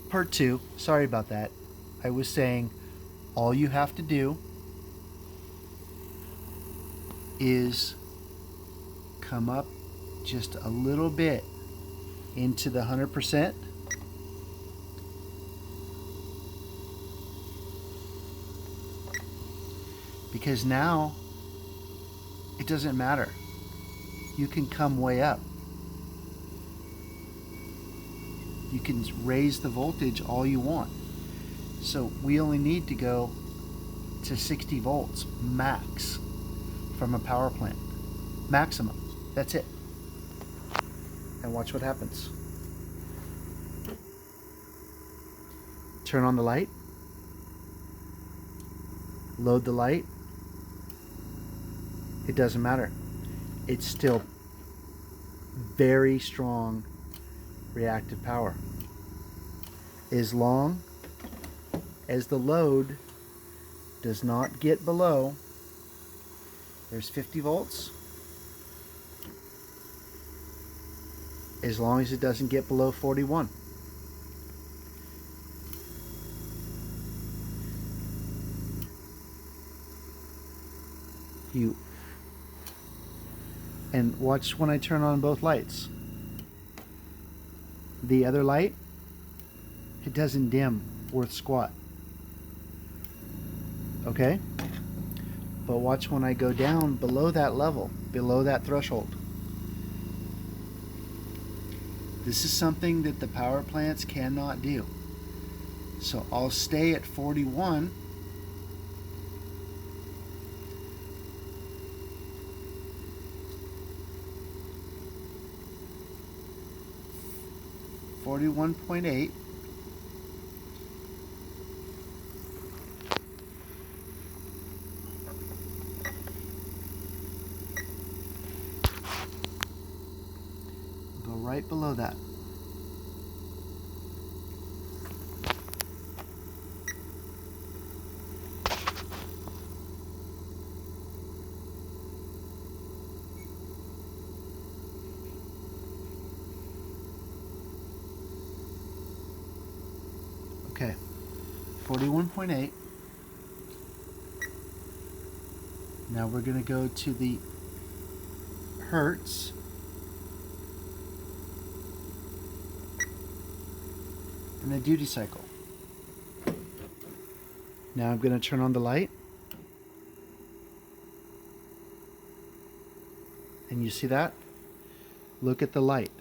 part two. Sorry about that. I was saying all you have to do is come up just a little bit into the 100%. Because now it doesn't matter. You can come way up. You can raise the voltage all you want. So we only need to go to 60 volts max from a power plant. Maximum. That's it. And watch what happens. Turn on the light. Load the light. It doesn't matter. It's still very strong reactive power. As long as the load does not get below, there's 50 volts. As long as it doesn't get below 41. And watch when I turn on both lights. The other light, it doesn't dim worth squat. Okay? But watch when I go down below that level, below that threshold. This is something that the power plants cannot do. So I'll stay at 41. $41.8. Go right below that. Okay, 41.8. Now we're going to go to the Hertz. And the duty cycle. Now I'm going to turn on the light. And you see that? Look at the light.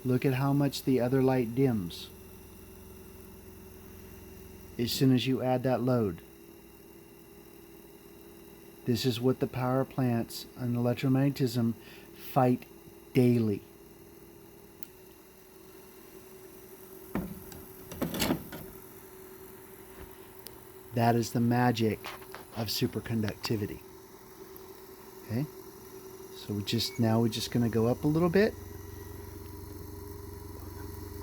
Look at how much the other light dims as soon as you add that load. This is what the power plants and electromagnetism fight daily. That is the magic of superconductivity. Okay? So we're just going to go up a little bit.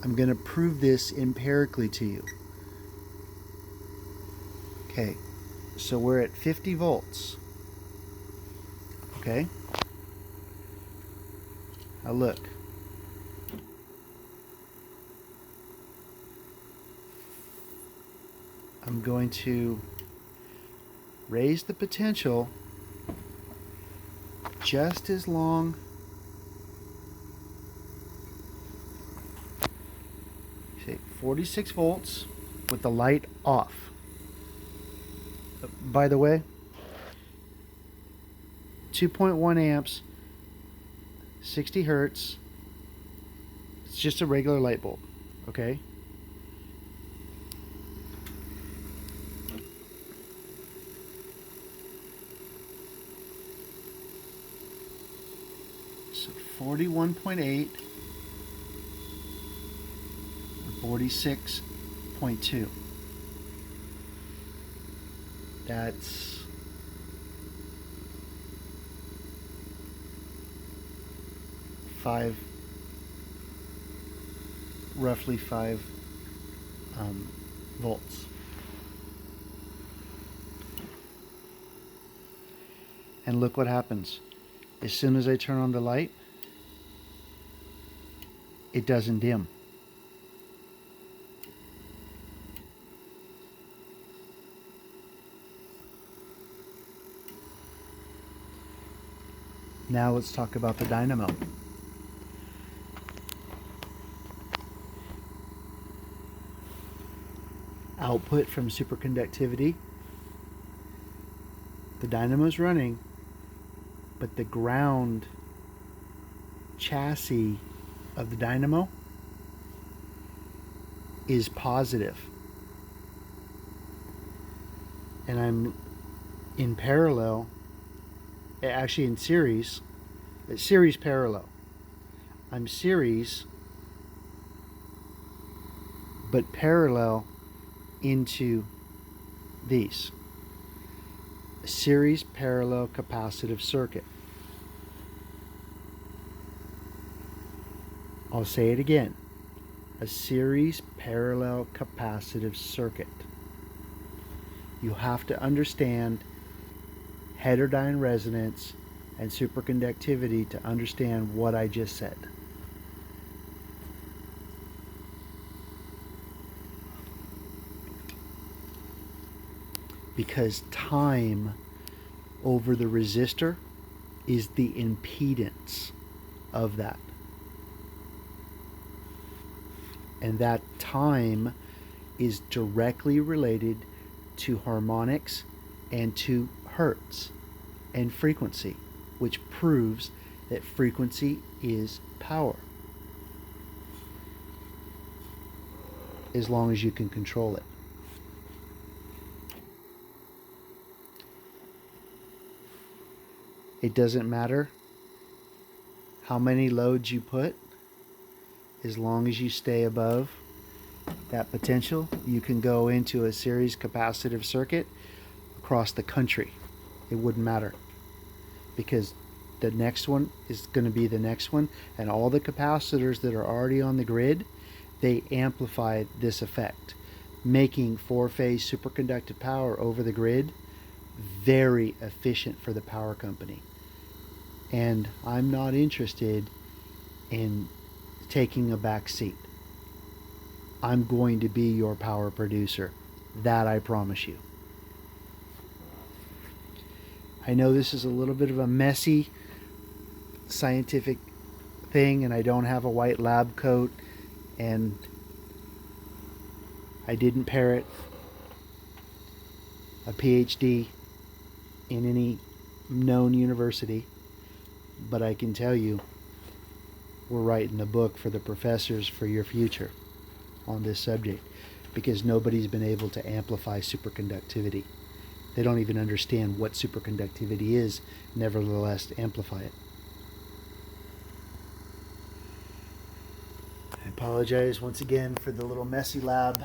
I'm going to prove this empirically to you. Okay, so we're at 50 volts. Okay? Now look. I'm going to raise the potential just as long say 46 volts with the light off. By the way, 2.1 amps, 60 hertz. It's just a regular light bulb, okay? So 41.8 or 46.2. That's roughly 5 volts. And look what happens. As soon as I turn on the light, it doesn't dim. Now let's talk about the dynamo. Output from superconductivity. The dynamo is running, but the ground chassis of the dynamo is positive. And I'm in parallel, actually in series, series parallel. I'm series, but parallel into these. A series parallel capacitive circuit. I'll say it again. A series parallel capacitive circuit. You have to understand heterodyne resonance and superconductivity to understand what I just said. Because time over the resistor is the impedance of that. And that time is directly related to harmonics and to hertz and frequency, which proves that frequency is power, as long as you can control it. It doesn't matter how many loads you put, as long as you stay above that potential, you can go into a series capacitive circuit across the country. It wouldn't matter, because the next one is going to be the next one, and all the capacitors that are already on the grid, they amplify this effect, making four-phase superconductive power over the grid very efficient for the power company. And I'm not interested in taking a back seat. I'm going to be your power producer. That I promise you. I know this is a little bit of a messy scientific thing, and I don't have a white lab coat, and I didn't parrot a PhD in any known university, but I can tell you we're writing a book for the professors for your future on this subject, because nobody's been able to amplify superconductivity. They don't even understand what superconductivity is, nevertheless amplify it. I apologize once again for the little messy lab,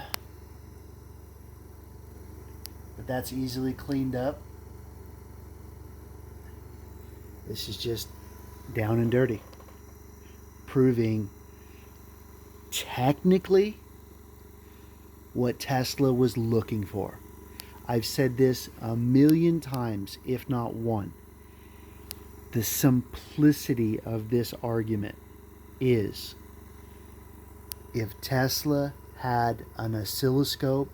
but that's easily cleaned up. This is just down and dirty, proving technically what Tesla was looking for. I've said this a million times, if not one. The simplicity of this argument is, if Tesla had an oscilloscope,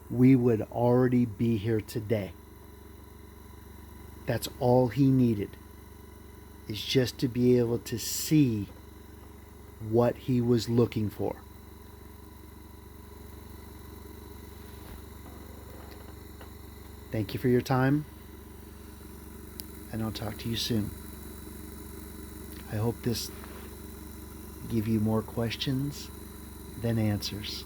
we would already be here today. That's all he needed, is just to be able to see what he was looking for. Thank you for your time, and I'll talk to you soon. I hope this give you more questions than answers.